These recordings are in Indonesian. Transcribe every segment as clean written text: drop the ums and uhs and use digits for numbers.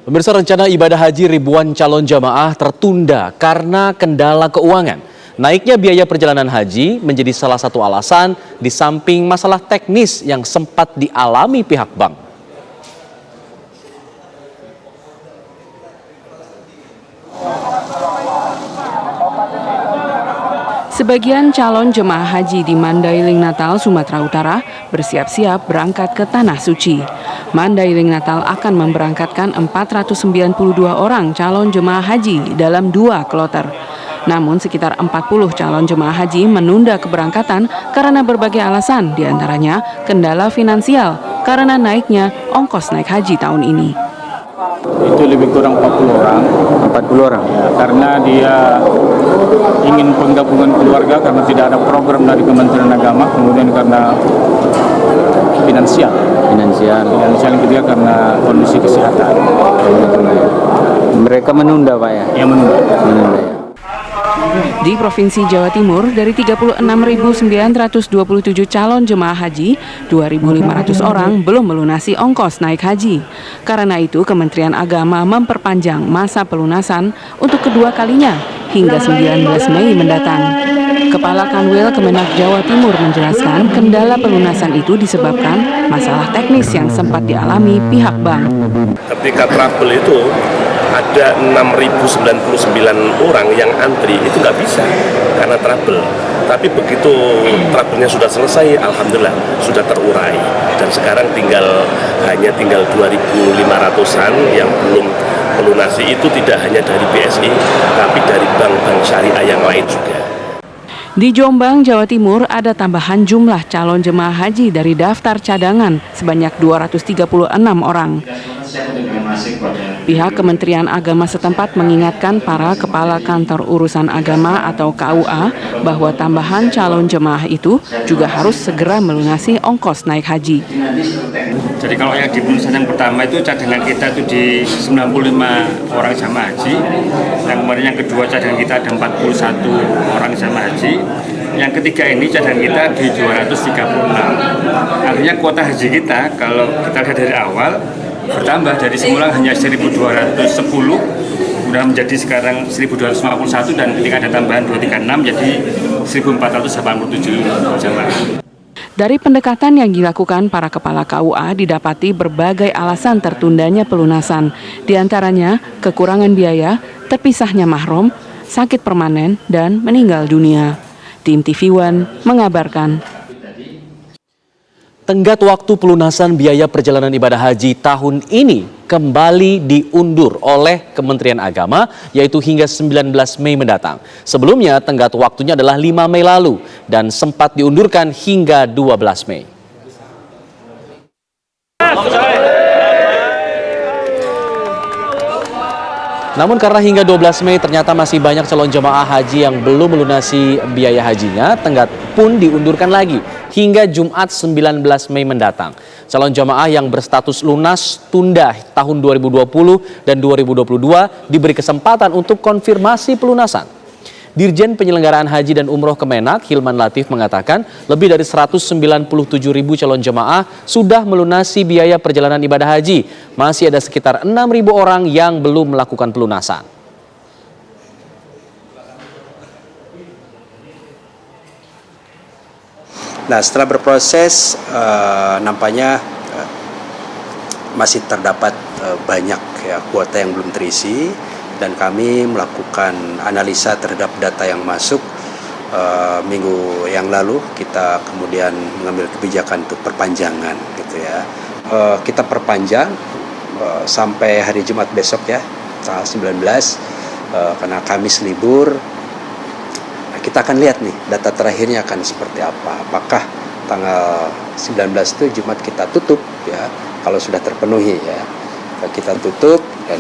Pemirsa, rencana ibadah haji ribuan calon jamaah tertunda karena kendala keuangan. Naiknya biaya perjalanan haji menjadi salah satu alasan di samping masalah teknis yang sempat dialami pihak bank. Sebagian calon jemaah haji di Mandailing Natal, Sumatera Utara bersiap-siap berangkat ke Tanah Suci. Mandailing Natal akan memberangkatkan 492 orang calon jemaah haji dalam 2 kloter. Namun sekitar 40 calon jemaah haji menunda keberangkatan karena berbagai alasan, diantaranya kendala finansial karena naiknya ongkos naik haji tahun ini. Itu lebih kurang 40 orang. 40 orang? Ya, karena dia ingin penggabungan keluarga karena tidak ada program dari Kementerian Agama, kemudian karena finansial yang ketiga karena kondisi kesehatan. Mereka menunda, Pak ya? Yang menunda ya. Di Provinsi Jawa Timur, dari 36.927 calon jemaah haji, 2.500 orang belum melunasi ongkos naik haji. Karena itu, Kementerian Agama memperpanjang masa pelunasan untuk kedua kalinya hingga 19 Mei mendatang. Kepala Kanwil Kemenak Jawa Timur menjelaskan kendala pelunasan itu disebabkan masalah teknis yang sempat dialami pihak bank. Ketika trouble itu ada 6.099 orang yang antri, itu nggak bisa karena trouble. Tapi begitu trouble-nya sudah selesai, alhamdulillah sudah terurai. Dan sekarang hanya tinggal 2.500-an yang belum melunasi. Itu tidak hanya dari BSI, tapi dari bank-bank syariah yang lain juga. Di Jombang, Jawa Timur, ada tambahan jumlah calon jemaah haji dari daftar cadangan sebanyak 236 orang. Pihak Kementerian Agama setempat mengingatkan para kepala kantor urusan agama atau KUA bahwa tambahan calon jemaah itu juga harus segera melunasi ongkos naik haji. Jadi kalau yang di pelunasan yang pertama itu cadangan kita itu di 95 orang jamaah haji. Yang kemarin yang kedua cadangan kita ada 41 orang jamaah haji. Yang ketiga ini cadangan kita di 236. Artinya kuota haji kita kalau kita lihat dari awal bertambah dari semula hanya 1.210, sudah menjadi sekarang 1.251, dan ketika ada tambahan 236 jadi 1.487 jamaah. Dari pendekatan yang dilakukan para kepala KUA didapati berbagai alasan tertundanya pelunasan, diantaranya kekurangan biaya, terpisahnya mahram, sakit permanen, dan meninggal dunia. Tim TV One mengabarkan. Tenggat waktu pelunasan biaya perjalanan ibadah haji tahun ini kembali diundur oleh Kementerian Agama, yaitu hingga 19 Mei mendatang. Sebelumnya tenggat waktunya adalah 5 Mei lalu dan sempat diundurkan hingga 12 Mei. Namun karena hingga 12 Mei ternyata masih banyak calon jemaah haji yang belum melunasi biaya hajinya, tenggat pun diundurkan lagi hingga Jumat 19 Mei mendatang. Calon jemaah yang berstatus lunas tunda tahun 2020 dan 2022 diberi kesempatan untuk konfirmasi pelunasan. Dirjen Penyelenggaraan Haji dan Umroh Kemenak, Hilman Latif, mengatakan lebih dari 197.000 calon jemaah sudah melunasi biaya perjalanan ibadah haji. Masih ada sekitar 6.000 orang yang belum melakukan pelunasan. Nah, setelah berproses, nampaknya masih terdapat banyak kuota yang belum terisi. Dan kami melakukan analisa terhadap data yang masuk minggu yang lalu. Kita kemudian mengambil kebijakan untuk perpanjangan, gitu ya. Kita perpanjang sampai hari Jumat besok ya, tanggal 19, karena Kamis libur. Nah, kita akan lihat nih data terakhirnya akan seperti apa. Apakah tanggal 19 itu Jumat kita tutup ya, kalau sudah terpenuhi ya. Kita tutup, dan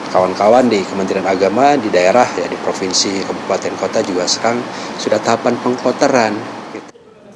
kawan-kawan di Kementerian Agama di daerah ya, di provinsi, kabupaten, kota juga sekarang sudah tahapan pengkloteran.